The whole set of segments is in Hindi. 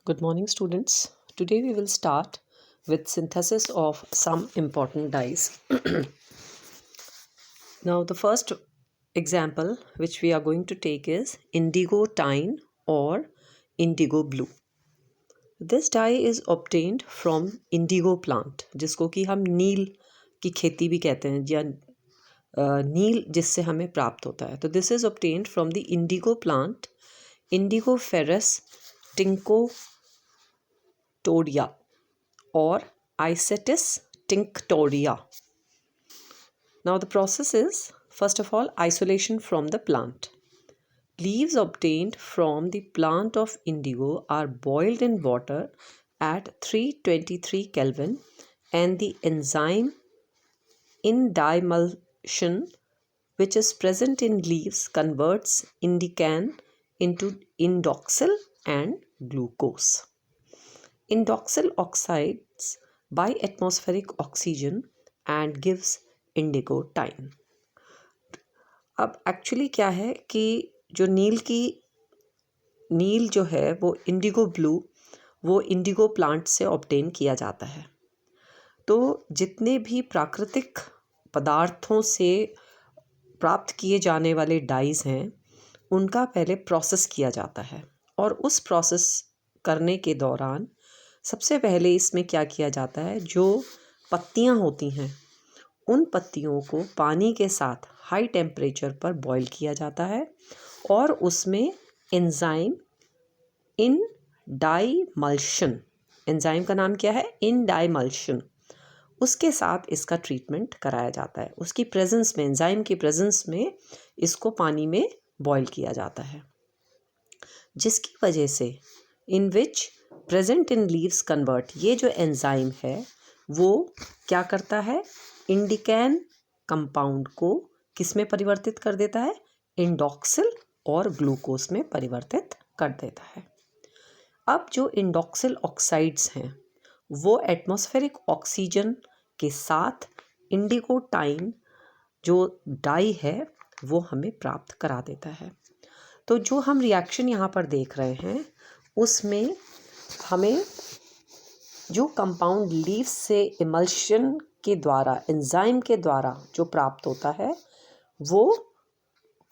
Good morning, students. Today we will start with synthesis of some important dyes. Now, the first example which we are going to take is indigo tine or indigo blue. This dye is obtained from indigo plant, जिसको कि हम नील की खेती भी कहते हैं या नील जिससे हमें प्राप्त होता है. तो this is obtained from the indigo plant, Indigoferous tinctoria or Isetis tinctoria. Now the process is, first of all, isolation from the plant. Leaves obtained from the plant of indigo are boiled in water at 323 Kelvin and the enzyme indymulsion which is present in leaves converts indican into indoxyl and glucose. Indoxyl oxides by atmospheric oxygen and gives indigo tine. अब एक्चुअली क्या है कि जो नील जो है वो इंडिगो ब्लू वो इंडिगो प्लांट से ऑब्टेन किया जाता है. तो जितने भी प्राकृतिक पदार्थों से प्राप्त किए जाने वाले डाइज हैं उनका पहले प्रोसेस किया जाता है और उस प्रोसेस करने के दौरान सबसे पहले इसमें क्या किया जाता है, जो पत्तियां होती हैं उन पत्तियों को पानी के साथ हाई टेम्परेचर पर बॉईल किया जाता है और उसमें एंजाइम इंडाइमल्शन, एंजाइम का नाम क्या है, इंडाइमल्शन, उसके साथ इसका ट्रीटमेंट कराया जाता है. उसकी प्रेजेंस में, एंजाइम की प्रेजेंस में इसको पानी में बॉईल किया जाता है, जिसकी वजह से in which present in leaves convert, ये जो एंजाइम है वो क्या करता है, इंडिकैन कंपाउंड को किस में परिवर्तित कर देता है, इंडोक्सिल और ग्लूकोज में परिवर्तित कर देता है. अब जो इंडोक्सिल ऑक्साइड्स हैं वो एटमॉस्फेरिक ऑक्सीजन के साथ इंडिगो टाइन जो डाई है वो हमें प्राप्त करा देता है. तो जो हम रिएक्शन यहाँ पर देख रहे हैं उसमें हमें जो कंपाउंड लीव्स से इमल्शन के द्वारा, एंजाइम के द्वारा जो प्राप्त होता है वो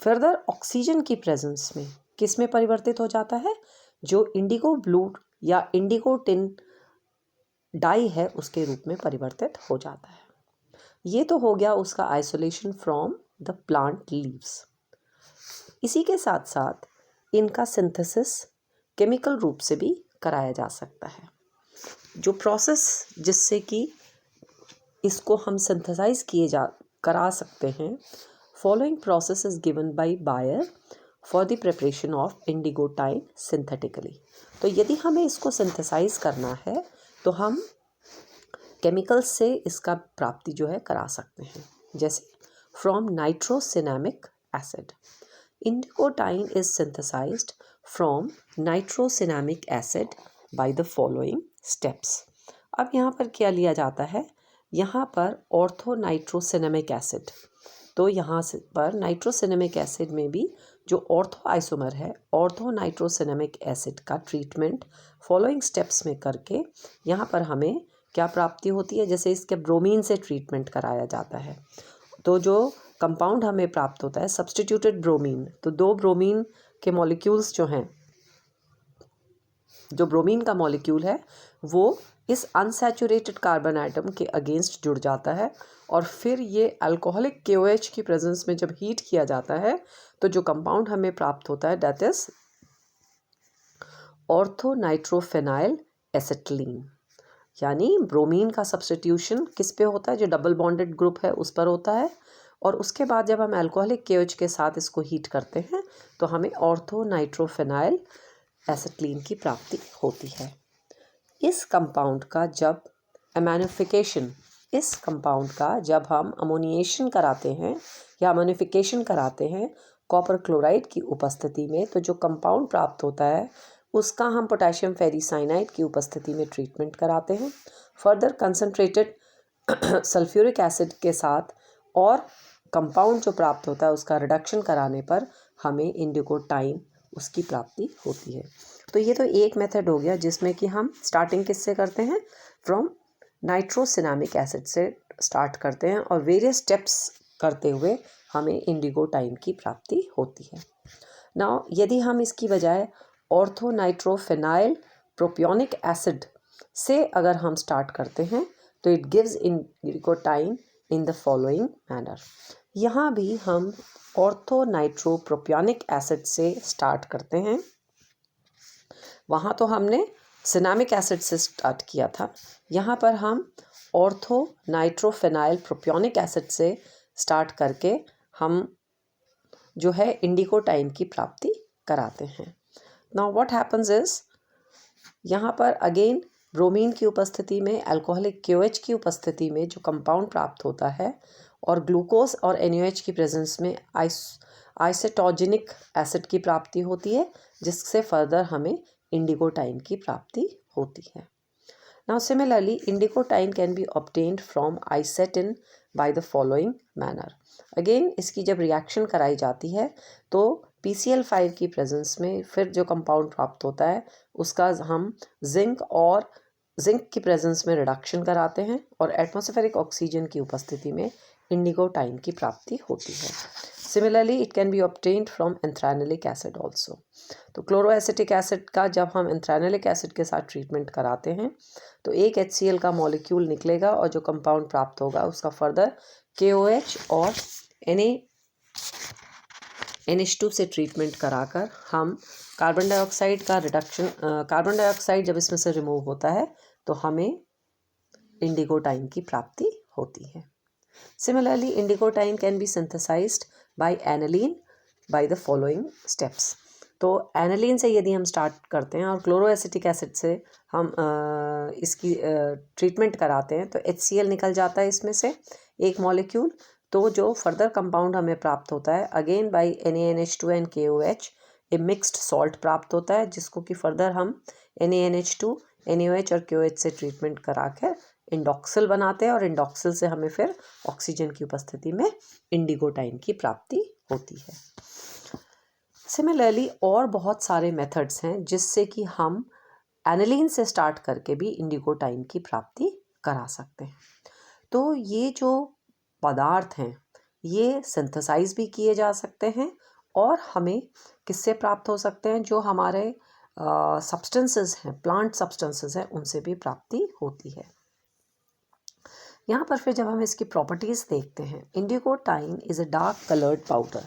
फर्दर ऑक्सीजन की प्रेजेंस में किस में परिवर्तित हो जाता है, जो इंडिगो ब्लू या इंडिगो टिन डाई है उसके रूप में परिवर्तित हो जाता है. ये तो हो गया उसका isolation from the plant leaves. इसी के साथ साथ इनका सिंथेसिस केमिकल रूप से भी कराया जा सकता है. जो प्रोसेस जिससे कि इसको हम सिंथेसाइज करा सकते हैं, following process is given by Bayer for the preparation of indigotin synthetically. तो यदि हमें इसको सिंथेसाइज करना है तो हम केमिकल से इसका प्राप्ति जो है करा सकते हैं, जैसे from nitrocinnamic acid. Indigotin is synthesized from nitrocinnamic acid by the following steps. अब यहाँ पर क्या लिया जाता है, यहाँ पर ऑर्थो नाइट्रोसिनेमिक एसिड. तो यहाँ से पर नाइट्रोसिनेमिक एसिड में भी जो ऑर्थो आइसोमर है, ऑर्थो नाइट्रोसिनेमिक एसिड का ट्रीटमेंट फॉलोइंग स्टेप्स में करके यहाँ पर हमें क्या प्राप्ति होती है, जैसे इसके ब्रोमीन से ट्रीटमेंट कराया जाता है तो जो कंपाउंड हमें प्राप्त होता है सब्स्टिट्यूटेड ब्रोमीन. तो दो ब्रोमीन के मॉलिक्यूल्स जो हैं, जो ब्रोमीन का मॉलिक्यूल है वो इस अनसैचुरेटेड कार्बन एटम के अगेंस्ट जुड़ जाता है और फिर ये अल्कोहलिक KOH की प्रेजेंस में जब हीट किया जाता है तो जो कंपाउंड हमें प्राप्त होता है दैट इज ऑर्थो नाइट्रोफेनाइल एसिटिलीन. यानी ब्रोमीन का सब्स्टिट्यूशन किस पे होता है, जो डबल बॉन्डेड ग्रुप है उस पर होता है और उसके बाद जब हम अल्कोहलिक KOH के साथ इसको हीट करते हैं तो हमें ऑर्थो नाइट्रोफेनाइल एसिटिलीन की प्राप्ति होती है. इस कंपाउंड का जब एमोनिफिकेशन, इस कंपाउंड का जब हम अमोनिएशन कराते हैं या अमोनिफिकेशन कराते हैं कॉपर क्लोराइड की उपस्थिति में, तो जो कंपाउंड प्राप्त होता है उसका हम पोटेशियम फेरिसाइनाइड की उपस्थिति में ट्रीटमेंट कराते हैं. फर्दर कंसनट्रेटेड सल्फ्यूरिक एसिड के साथ और कंपाउंड जो प्राप्त होता है उसका रिडक्शन कराने पर हमें इंडिगो टाइन उसकी प्राप्ति होती है. तो ये तो एक मेथड हो गया जिसमें कि हम स्टार्टिंग किससे करते हैं, फ्रॉम नाइट्रोसिनामिक एसिड से स्टार्ट करते हैं और वेरियस स्टेप्स करते हुए हमें इंडिगो टाइम की प्राप्ति होती है। नाउ यदि हम इसकी बजाय ऑर्थो नाइट्रोफेनाइल प्रोपियोनिक एसिड से अगर हम स्टार्ट करते हैं तो it gives Indigo time in the following manner. यहाँ भी हम ऑर्थो नाइट्रो प्रोपियोनिक एसिड से स्टार्ट करते हैं। वहाँ तो हमने सिनामिक एसिड से स्टार्ट किया था, यहाँ पर हम ऑर्थो नाइट्रोफेनाइल प्रोपियोनिक एसिड से स्टार्ट करके हम जो है इंडिगो टाइम की प्राप्ति कराते हैं। नाउ व्हाट हैपन्स इज, यहाँ पर अगेन ब्रोमीन की उपस्थिति में, अल्कोहलिक KOH की उपस्थिति में जो कंपाउंड प्राप्त होता है और ग्लूकोज और NaOH की प्रेजेंस में आइसेटोजेनिक एसिड की प्राप्ति होती है, जिससे फर्दर हमें इंडिगो टाइम की प्राप्ति होती है। Now similarly indigotin can be obtained from isatin by the following manner. Again इसकी जब रिएक्शन कराई जाती है तो PCl5 की प्रेजेंस में फिर जो कंपाउंड प्राप्त होता है उसका हम जिंक की प्रेजेंस में रिडक्शन कराते हैं और एटमॉस्फेरिक ऑक्सीजन की उपस्थिति में इंडिगो टाइम की प्राप्ति होती है। Similarly it can be obtained from anthranilic acid also. तो क्लोरोएसिटिक एसिड का जब हम एंथ्राइनलिक एसिड के साथ ट्रीटमेंट कराते हैं तो एक HCl का मॉलिक्यूल निकलेगा और जो कंपाउंड प्राप्त होगा उसका फर्दर KOH और NH2 से ट्रीटमेंट कराकर हम कार्बन डाइऑक्साइड का रिडक्शन, कार्बन डाइऑक्साइड जब इसमें से रिमूव होता है तो हमें इंडिगो टाइम की प्राप्ति होती है। Similarly indigotin can be synthesized by aniline by the following steps. तो एनालीन से यदि हम स्टार्ट करते हैं और क्लोरोएसिटिक एसिड से हम इसकी ट्रीटमेंट कराते हैं तो HCl निकल जाता है इसमें से एक मॉलिक्यूल। तो जो फर्दर कंपाउंड हमें प्राप्त होता है again by NaNH2 and KOH a mixed salt प्राप्त होता है, जिसको कि फर्दर हम NaNH2 NaOH और KOH से ट्रीटमेंट करा कर इंडॉक्सिल बनाते हैं और इंडॉक्सिल से हमें फिर ऑक्सीजन की उपस्थिति में इंडिगो टाइम की प्राप्ति होती है। सिमिलरली और बहुत सारे मेथड्स हैं जिससे कि हम एनालीन से स्टार्ट करके भी इंडिगो टाइम की प्राप्ति करा सकते हैं। तो ये जो पदार्थ हैं ये सिंथेसाइज भी किए जा सकते हैं और हमें किससे प्राप्त हो सकते हैं, जो हमारे सब्सटेंसेस हैं, प्लांट सब्सटेंसेस हैं, उनसे भी प्राप्ति होती है। यहाँ पर फिर जब हम इसकी प्रॉपर्टीज़ देखते हैं, Indigo time is a dark coloured powder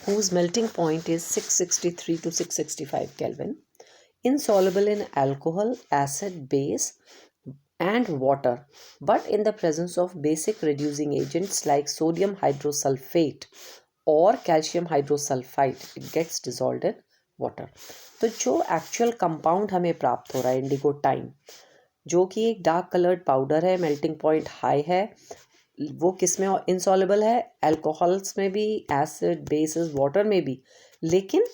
whose melting point is 663 to 665 Kelvin, insoluble in alcohol, acid, base and water, but in the presence of basic reducing agents like sodium hydrosulfate or calcium hydrosulfide, it gets dissolved in water. तो जो एक्चुअल कंपाउंड हमें प्राप्त हो रहा है इंडिगो टाइम, जो कि एक डार्क कलर्ड पाउडर है, मेल्टिंग पॉइंट हाई है, वो किस में इंसॉल्युबल है, अल्कोहल्स में भी, एसिड, बेसिस, वाटर में भी। लेकिन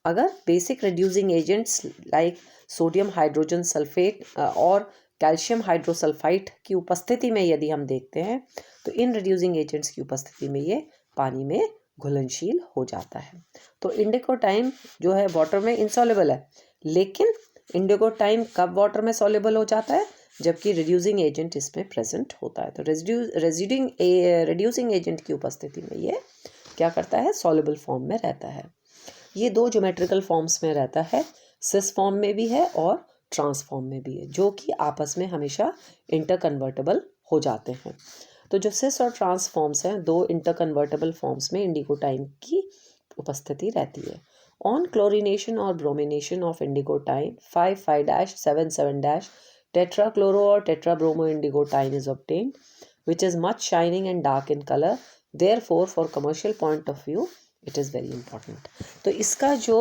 अगर basic reducing agents like sodium hydrogen sulphate और कैल्शियम हाइड्रोसल्फाइड की उपस्थिति में यदि हम देखते हैं तो इन रिड्यूसिंग एजेंट्स की उपस्थिति में ये पानी में घुलनशील हो जाता है। तो इंडिगो टाइम जो है वाटर में इंसॉल्युबल है, लेकिन इंडिगो टाइम कब वाटर में सॉल्युबल हो जाता है, जबकि रिड्यूसिंग एजेंट इसमें प्रेजेंट होता है। तो रिड्यूसिंग एजेंट की उपस्थिति में ये क्या करता है, सॉल्युबल फॉर्म में रहता है। ये दो ज्योमेट्रिकल फॉर्म्स में रहता है, सिस फॉर्म में भी है और ट्रांस फॉर्म में भी है, जो कि आपस में हमेशा इंटरकन्वर्टेबल हो जाते हैं। तो जो सिस और ट्रांस फॉर्म्स हैं, दो इंटरकन्वर्टेबल फॉर्म्स में इंडिगो टाइम की उपस्थिति रहती है। ऑन क्लोरिनेशन और bromination of Indigo time 5,5-7,7- tetrachloro or tetrabromo indigo time is obtained, which is much shining and dark in color. Therefore, for commercial point of view, it is very important. तो इसका जो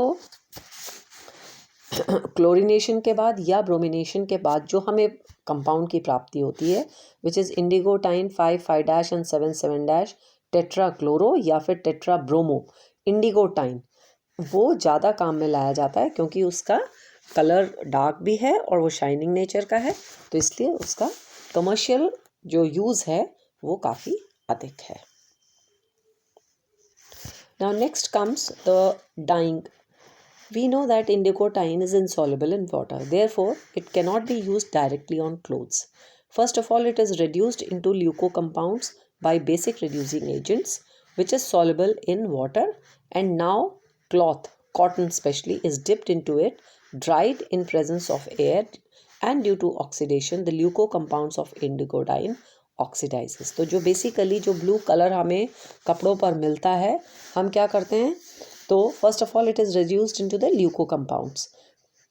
क्लोरिनेशन के बाद या ब्रोमिनेशन के बाद जो हमें कंपाउंड की प्राप्ति होती है, which is Indigo time 5,5- and 7,7- टेट्राक्लोरो या फिर टेट्राब्रोमो इंडिगो टाइम, वो ज़्यादा काम में लाया जाता है क्योंकि उसका कलर डार्क भी है और वो शाइनिंग नेचर का है, तो इसलिए उसका कमर्शियल जो यूज़ है वो काफ़ी अधिक है। Now next comes the dyeing We know that indigotyne is insoluble in water, therefore it cannot be used directly on clothes. First of all, it is reduced into leucocompounds by basic reducing agents, which is soluble in water, and now cloth, cotton especially, is dipped into it, dried in presence of air, and due to oxidation the leucocompounds of indigotyne oxidises. तो जो बेसिकली जो ब्लू कलर हमें कपड़ों पर मिलता है, हम क्या करते हैं, तो first of all it is reduced into the leuco compounds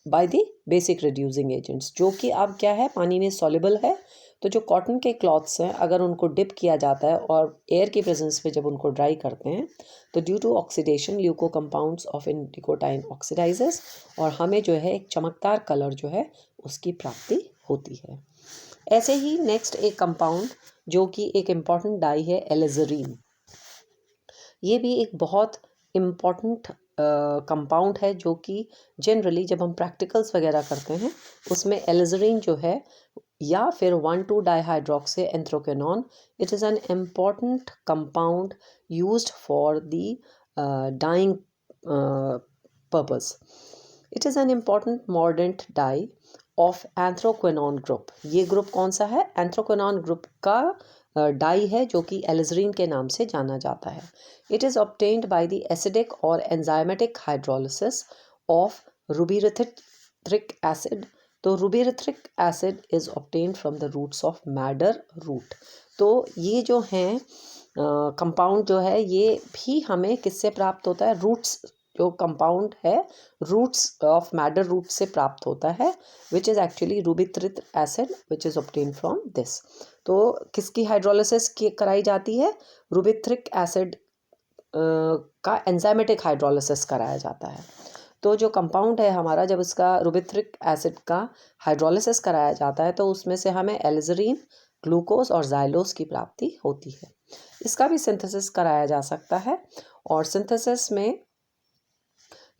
by the basic reducing agents, जो कि अब क्या है, पानी में सॉल्युबल है. तो जो कॉटन के क्लॉथ्स हैं, अगर उनको डिप किया जाता है और एयर की प्रेजेंस में जब उनको ड्राई करते हैं, तो due to oxidation leuco compounds of indigotin oxidizes, और हमें जो है एक चमकदार कलर जो है उसकी प्राप्ति होती है. ऐसे ही नेक्स्ट एक कंपाउंड जो कि एक इम्पॉर्टेंट डाई है, एलिजरीन. ये भी एक बहुत इम्पॉर्टेंट कंपाउंड है, जो कि जनरली जब हम प्रैक्टिकल्स वगैरह करते हैं उसमें एलिजरीन जो है, या फिर 1,2-डाईहाइड्रोक्सी anthraquinone, it is an important compound used for the dyeing purpose. It is an important mordant dye of anthraquinone group. ये ग्रुप कौन सा है, एंथ्रोक्विनोन ग्रुप का डाई है, जो कि एलिजरीन के नाम से जाना जाता है. It is obtained by the acidic और enzymatic hydrolysis of ruberythric acid. तो ruberythric acid is obtained from the roots of madder root. तो ये जो हैं कंपाउंड जो है, ये भी हमें किससे प्राप्त होता है, रूट्स, जो कंपाउंड है रूट्स ऑफ मैडर रूट से प्राप्त होता है, which is actually ruberythric acid which is obtained from this. तो किसकी हाइड्रोलिसिस कराई जाती है, रुबिरिथ्रिक एसिड का एंजाइमेटिक हाइड्रोलिसिस कराया जाता है. तो जो कंपाउंड है हमारा, जब इसका रुबिरिथ्रिक एसिड का हाइड्रोलिसिस कराया जाता है, तो उसमें से हमें एलिजरीन, ग्लूकोज और जाइलोस की प्राप्ति होती है. इसका भी सिंथेसिस कराया जा सकता है, और सिंथेसिस में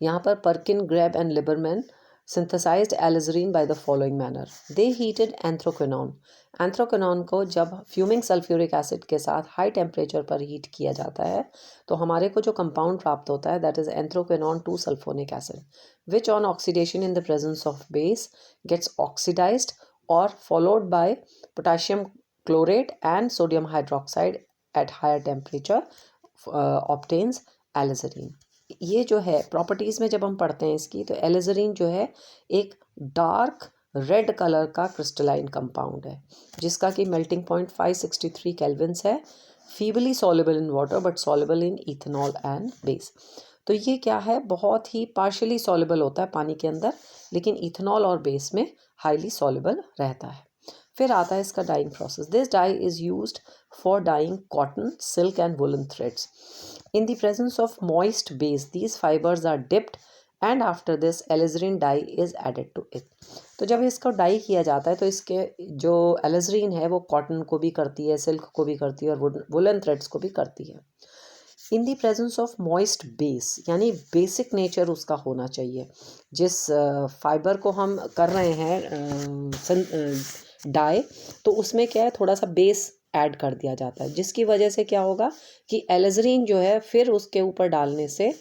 यहाँ पर Perkin, Graebe and Liebermann synthesized alizarin by the following manner. They heated anthraquinone. Anthraquinone को जब फ्यूमिंग सल्फ्यूरिक एसिड के साथ हाई टेम्परेचर पर हीट किया जाता है, तो हमारे को जो कंपाउंड प्राप्त होता है, that is anthraquinone 2 sulphonic acid, which on oxidation in the presence of base gets oxidized और followed by potassium chlorate and sodium hydroxide at higher temperature obtains alizarin. ये जो है प्रॉपर्टीज़ में जब हम पढ़ते हैं इसकी, तो एलिजरीन जो है एक डार्क रेड कलर का क्रिस्टलाइन कंपाउंड है, जिसका कि मेल्टिंग पॉइंट 563 केल्विन्स है, feebly soluble in water but soluble in ethanol and base. तो ये क्या है, बहुत ही पार्शियली सॉल्युबल होता है पानी के अंदर, लेकिन इथेनॉल और बेस में हाईली सॉल्युबल रहता है. फिर आता है इसका dyeing process. This dye is used for dyeing cotton, silk and woollen threads. In the presence of moist base, these fibers are dipped and after this alizarin dye is added to it. तो जब इसको डाई किया जाता है, तो इसके जो एलिजरीन है वो कॉटन को भी करती है, सिल्क को भी करती है, और वुलन थ्रेड्स को भी करती है. In the presence of moist base, यानी बेसिक नेचर उसका होना चाहिए. जिस फाइबर को हम कर रहे हैं डाई, तो उसमें क्या है, थोड़ा सा बेस ऐड कर दिया जाता है, जिसकी वजह से क्या होगा कि एलिजरीन जो है फिर उसके ऊपर डालने से,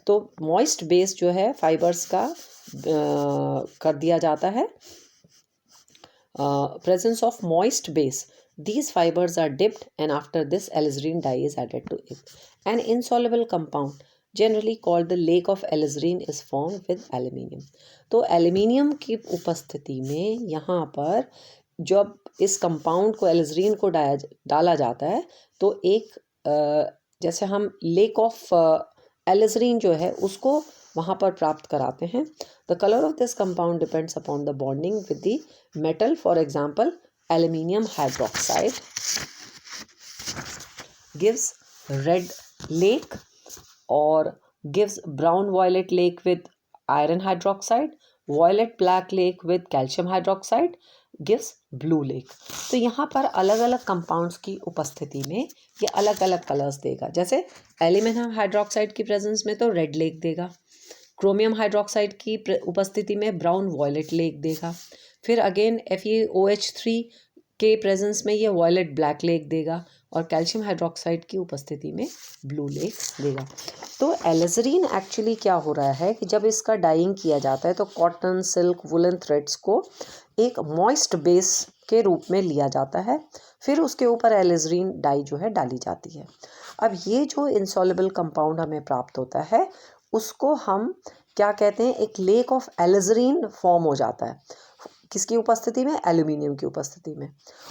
तो मॉइस्ट बेस जो है फाइबर्स का कर दिया जाता है. presence of moist base, these fibers are dipped and after this alizarin dye is added to it. An insoluble compound generally called the lake of alizarin is formed with aluminium. तो एल्यूमिनियम की उपस्थिति में यहाँ पर जब इस कंपाउंड को, एलिजरीन को डाला जाता है, तो एक जैसे हम लेक ऑफ एलिजरीन जो है उसको वहाँ पर प्राप्त कराते हैं. The colour of this compound depends upon the bonding with the metal. For example, aluminium hydroxide gives red lake और gives brown violet lake with iron hydroxide. Violet black lake with calcium hydroxide gives blue lake. तो यहाँ पर अलग अलग कंपाउंड्स की उपस्थिति में ये अलग अलग कलर्स देगा. जैसे एल्यूमिनियम हाइड्रोक्साइड की प्रेजेंस में तो रेड लेक देगा, क्रोमियम हाइड्रोक्साइड की उपस्थिति में ब्राउन वॉयलेट लेक देगा. फिर अगेन FeOH3 के प्रेजेंस में ये वॉयलेट ब्लैक लेक देगा और कैल्शियम हाइड्रोक्साइड की उपस्थिति में ब्लू लेक देगा। तो एलिजरीन एक्चुअली क्या हो रहा है कि जब इसका डाइंग किया जाता है तो कॉटन, सिल्क, वुलन थ्रेड्स को एक मॉइस्ट बेस के रूप में लिया जाता है, फिर उसके ऊपर एलिजरीन डाई जो है डाली जाती है। अब ये जो इंसॉल्युबल कंपाउंड हमें प्राप्त होता है उसको हम क्या कहते हैं, एक लेक ऑफ एलिजरीन फॉर्म हो जाता है। किसकी उपस्थिति में? एल्यूमिनियम की उपस्थिति में।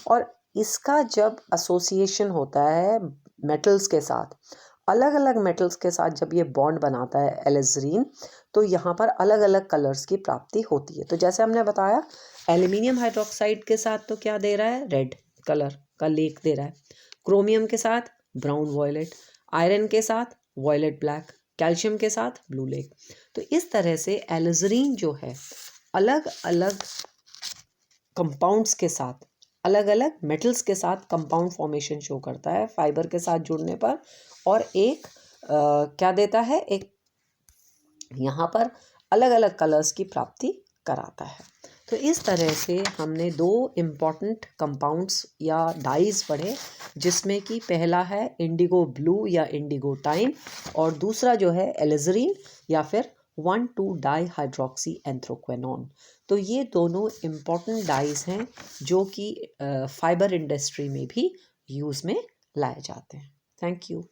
और इसका जब एसोसिएशन होता है मेटल्स के साथ, अलग अलग मेटल्स के साथ जब ये बॉन्ड बनाता है एलिजरीन, तो यहाँ पर अलग अलग कलर्स की प्राप्ति होती है। तो जैसे हमने बताया एल्यूमिनियम हाइड्रोक्साइड के साथ तो क्या दे रहा है? रेड कलर का लेक दे रहा है। क्रोमियम के साथ ब्राउन वॉयलेट, आयरन के साथ वॉयलेट ब्लैक, कैल्शियम के साथ ब्लू लेक। तो इस तरह से एलिजरीन जो है अलग अलग कंपाउंड्स के साथ, अलग अलग मेटल्स के साथ कंपाउंड फॉर्मेशन शो करता है फाइबर के साथ जुड़ने पर, और एक क्या देता है, एक यहाँ पर अलग अलग कलर्स की प्राप्ति कराता है। तो इस तरह से हमने दो इम्पॉर्टेंट कंपाउंड्स या डाइज पढ़े, जिसमें कि पहला है इंडिगो ब्लू या इंडिगो टाइम, और दूसरा जो है एलिजरीन या फिर 1,2 डाइहाइड्रोक्सी एंथ्रोक्वेनोन। तो ये दोनों इम्पॉर्टेंट डाइज हैं जो कि फाइबर इंडस्ट्री में भी यूज़ में लाए जाते हैं। Thank you.